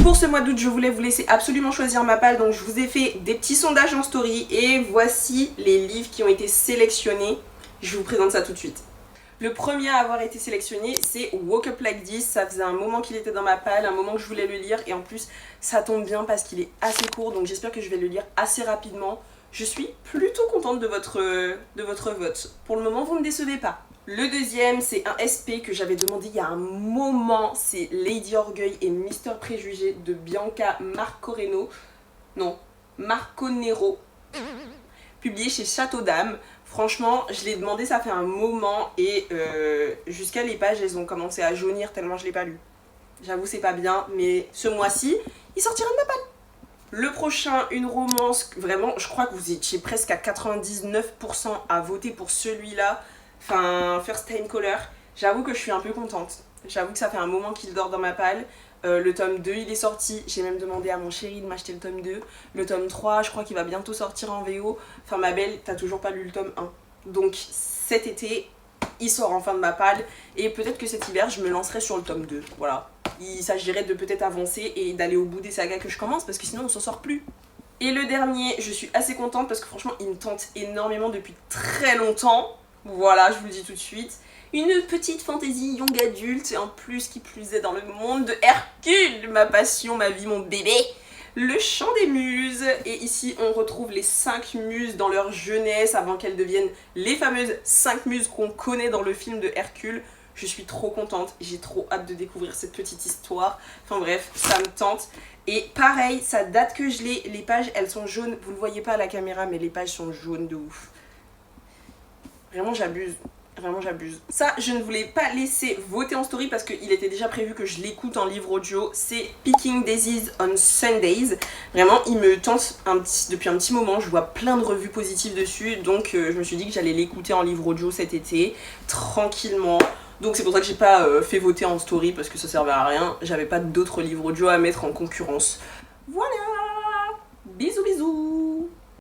Pour ce mois d'août, je voulais vous laisser absolument choisir ma palle, donc je vous ai fait des petits sondages en story et voici les livres qui ont été sélectionnés. Je vous présente ça tout de suite. Le premier à avoir été sélectionné, c'est Woke Up Like This. Ça faisait un moment qu'il était dans ma palle, un moment que je voulais le lire et en plus ça tombe bien parce qu'il est assez court, donc j'espère que je vais le lire assez rapidement. Je suis plutôt contente de votre vote. Pour le moment, vous ne me décevez pas. Le deuxième, c'est un SP que j'avais demandé il y a un moment. C'est Lady Orgueil et Mister Préjugé de Bianca Marcoreno. Non, Marconero. Publié chez Château d'Âme. Franchement, je l'ai demandé, ça fait un moment et jusqu'à les pages, elles ont commencé à jaunir tellement je l'ai pas lu. J'avoue, c'est pas bien, mais ce mois-ci, il sortira de ma palle. Le prochain, une romance, vraiment, je crois que vous étiez presque à 99% à voter pour celui-là. Enfin, First Time Caller. J'avoue que je suis un peu contente. J'avoue que ça fait un moment qu'il dort dans ma palle. Le tome 2, il est sorti. J'ai même demandé à mon chéri de m'acheter le tome 2. Le tome 3, je crois qu'il va bientôt sortir en VO. Enfin, ma belle, t'as toujours pas lu le tome 1. Donc, cet été, il sort enfin de ma palle. Et peut-être que cet hiver, je me lancerai sur le tome 2. Voilà. Il s'agirait de peut-être avancer et d'aller au bout des sagas que je commence parce que sinon on s'en sort plus. Et le dernier, je suis assez contente parce que franchement il me tente énormément depuis très longtemps. Voilà, je vous le dis tout de suite. Une petite fantaisie young adulte et en plus qui plus est dans le monde de Hercule, ma passion, ma vie, mon bébé. Le chant des muses. Et ici on retrouve les 5 muses dans leur jeunesse avant qu'elles deviennent les fameuses 5 muses qu'on connaît dans le film de Hercule. Je suis trop contente, j'ai trop hâte de découvrir cette petite histoire. Enfin bref, ça me tente. Et pareil, ça date que je l'ai. Les pages, elles sont jaunes. Vous le voyez pas à la caméra, mais les pages sont jaunes de ouf. Vraiment, j'abuse. Vraiment, j'abuse. Ça, je ne voulais pas laisser voter en story parce qu'il était déjà prévu que je l'écoute en livre audio. C'est Picking Daisies on Sundays. Vraiment, il me tente depuis un petit moment. Je vois plein de revues positives dessus. Donc, je me suis dit que j'allais l'écouter en livre audio cet été, tranquillement. Donc c'est pour ça que j'ai pas fait voter en story parce que ça servait à rien. J'avais pas d'autres livres audio à mettre en concurrence. Voilà. Bisous bisous.